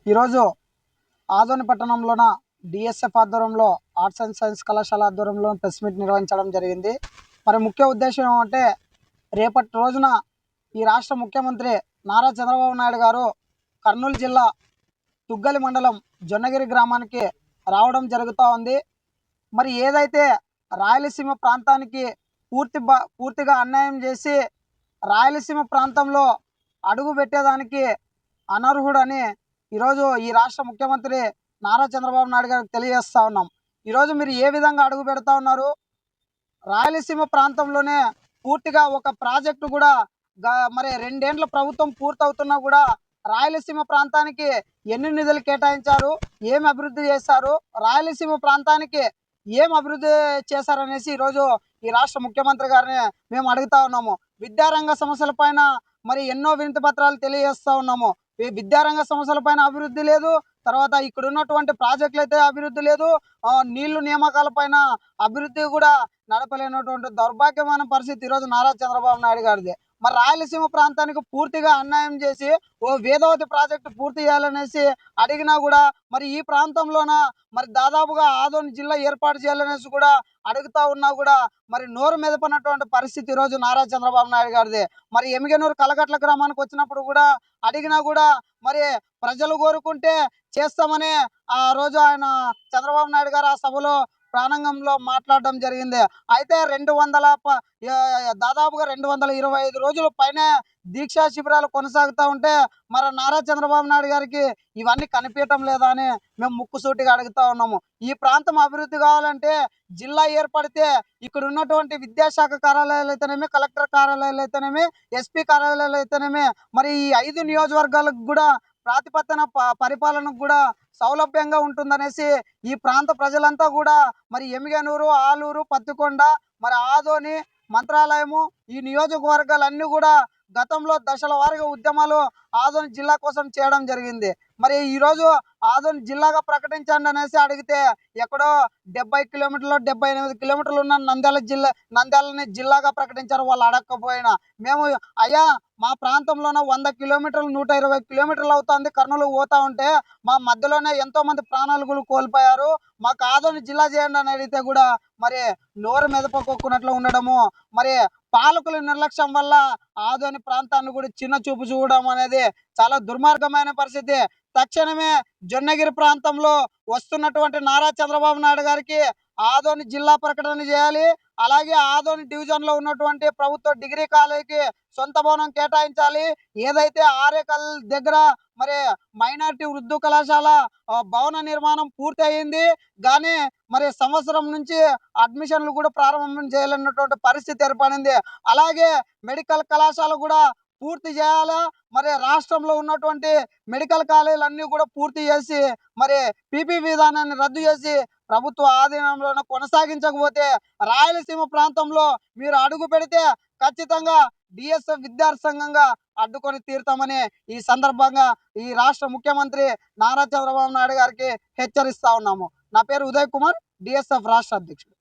ఈరోజు ఆదోని పట్టణంలోన డిఎస్ఎఫ్ ఆధ్వర్యంలో arts and science కళాశాల ఆధ్వర్యంలో ప్రెస్ మీట్ నిర్వహించడం జరిగింది. మరి ముఖ్య ఉద్దేశం ఏమంటే రేపటి రోజున ఈ రాష్ట్ర ముఖ్యమంత్రి నారా చంద్రబాబు నాయుడు గారు కర్నూలు జిల్లా తుగ్గలి మండలం జొన్నగిరి గ్రామానికి రావడం జరుగుతూ ఉంది. మరి ఏదైతే రాయలసీమ ప్రాంతానికి పూర్తిగా అన్యాయం చేసి రాయలసీమ ప్రాంతంలో అడుగు పెట్టేదానికి అనర్హుడని ఈరోజు ఈ రాష్ట్ర ముఖ్యమంత్రి నారా చంద్రబాబు నాయుడు గారికి తెలియజేస్తా ఉన్నాం. ఈరోజు మీరు ఏ విధంగా అడుగు పెడతా ఉన్నారు? రాయలసీమ ప్రాంతంలోనే పూర్తిగా ఒక ప్రాజెక్టు కూడా మరి 2 ఏండ్ల ప్రభుత్వం పూర్తవుతున్నా కూడా రాయలసీమ ప్రాంతానికి ఎన్ని నిధులు కేటాయించారు, ఏం అభివృద్ధి చేశారు, రాయలసీమ ప్రాంతానికి ఏం అభివృద్ధి చేశారనేసి ఈరోజు ఈ రాష్ట్ర ముఖ్యమంత్రి గారిని మేము అడుగుతా ఉన్నాము. విద్యారంగ సమస్యల పైన మరి ఎన్నో వినతి పత్రాలు తెలియజేస్తా ఉన్నాము. ఈ విద్యారంగ సమస్యల పైన అభివృద్ధి లేదు, తర్వాత ఇక్కడ ఉన్నటువంటి ప్రాజెక్టులు అయితే అభివృద్ధి లేదు, నీళ్లు నియామకాల పైన అభివృద్ధి కూడా నడపలేనటువంటి దౌర్భాగ్యమైన పరిస్థితి ఈరోజు నారా చంద్రబాబు నాయుడు గారిది. మరి రాయలసీమ ప్రాంతానికి పూర్తిగా అన్యాయం చేసి ఓ వేదవతి ప్రాజెక్టు పూర్తి చేయాలనేసి అడిగినా కూడా మరి ఈ ప్రాంతంలోన మరి దాదాపుగా ఆదోని జిల్లా ఏర్పాటు చేయాలనేసి కూడా అడుగుతా ఉన్నా కూడా మరి నోరు మెదపనటువంటి పరిస్థితి ఈరోజు నారా చంద్రబాబు నాయుడు గారిది. మరి ఎమిగనూరు కలగట్ల గ్రామానికి వచ్చినప్పుడు కూడా అడిగినా కూడా మరి ప్రజలు కోరుకుంటే చేస్తామని ఆ రోజు ఆయన చంద్రబాబు నాయుడు గారు ఆ సభలో ప్రాణంగంలో మాట్లాడడం జరిగింది. అయితే దాదాపుగా 225 రోజుల పైన దీక్షా శిబిరాలు కొనసాగుతూ ఉంటే మరి నారా చంద్రబాబు నాయుడు గారికి ఇవన్నీ కనిపించడం లేదా అని మేము ముక్కుసూటిగా అడుగుతా ఉన్నాము. ఈ ప్రాంతం అభివృద్ధి కావాలంటే జిల్లా ఏర్పడితే ఇక్కడ ఉన్నటువంటి విద్యాశాఖ కార్యాలయాలు అయితేనేమి, కలెక్టర్ కార్యాలయాలు అయితేనేమి, ఎస్పీ కార్యాలయాలు అయితేనేమి మరి ఈ 5 నియోజకవర్గాలకు కూడా ప్రాతిపత్తన పరిపాలనకు కూడా సౌలభ్యంగా ఉంటుందనేసి ఈ ప్రాంత ప్రజలంతా కూడా మరి ఎమిగనూరు, ఆలూరు, పత్తికొండ, మరి ఆదోని, మంత్రాలయము ఈ నియోజకవర్గాలన్నీ కూడా గతంలో దశల వారీగా ఉద్యమాలు ఆదోని జిల్లా కోసం చేయడం జరిగింది. మరి ఈరోజు ఆదోని జిల్లాగా ప్రకటించండి అనేసి అడిగితే ఎక్కడో 70 కిలోమీటర్లు 78 కిలోమీటర్లు ఉన్న నంద్యాలని జిల్లాగా ప్రకటించారు వాళ్ళు అడగకపోయినా. మేము అయ్యా మా ప్రాంతంలోనే 100 కిలోమీటర్లు 120 కిలోమీటర్లు అవుతుంది కర్నూలు పోతా ఉంటే మా మధ్యలోనే ఎంతో మంది ప్రాణాలు కోల్పోయారు, మాకు ఆదోని జిల్లా చేయండి అని అడిగితే కూడా మరి నోరు మెదపకొక్కున్నట్లు ఉండడము, మరి పాలకుల నిర్లక్ష్యం వల్ల ఆదోని ప్రాంతాన్ని కూడా చిన్న చూపు చూడడం అనేది చాలా దుర్మార్గమైన పరిస్థితి. తక్షణమే జొన్నగిరి ప్రాంతంలో వస్తున్నటువంటి నారా చంద్రబాబు నాయుడు గారికి ఆదోని జిల్లా ప్రకటన చేయాలి. అలాగే ఆదోని డివిజన్ లో ఉన్నటువంటి ప్రభుత్వ డిగ్రీ కాలేజీకి సొంత భవనం కేటాయించాలి. ఏదైతే ఆరేకల్ దగ్గర మరి మైనార్టీ ఉర్దూ కళాశాల భవన నిర్మాణం పూర్తి అయింది కానీ మరి సంవత్సరం నుంచి అడ్మిషన్లు కూడా ప్రారంభం చేయాలన్నటువంటి పరిస్థితి ఏర్పడింది. అలాగే మెడికల్ కళాశాల కూడా పూర్తి చేయాలా. మరి రాష్ట్రంలో ఉన్నటువంటి మెడికల్ కాలేజీలన్నీ కూడా పూర్తి చేసి మరి పీపీ విధానాన్ని రద్దు చేసి ప్రభుత్వ ఆధీనంలోనే కొనసాగించకపోతే రాయలసీమ ప్రాంతంలో మీరు అడుగు పెడితే ఖచ్చితంగా డిఎస్ఎఫ్ విద్యార్థి సంఘంగా అడ్డుకొని తీరుతామని ఈ సందర్భంగా ఈ రాష్ట్ర ముఖ్యమంత్రి నారా చంద్రబాబు నాయుడు గారికి హెచ్చరిస్తా ఉన్నాము. నా పేరు ఉదయ్ కుమార్, డిఎస్ఎఫ్ రాష్ట్ర అధ్యక్షుడు.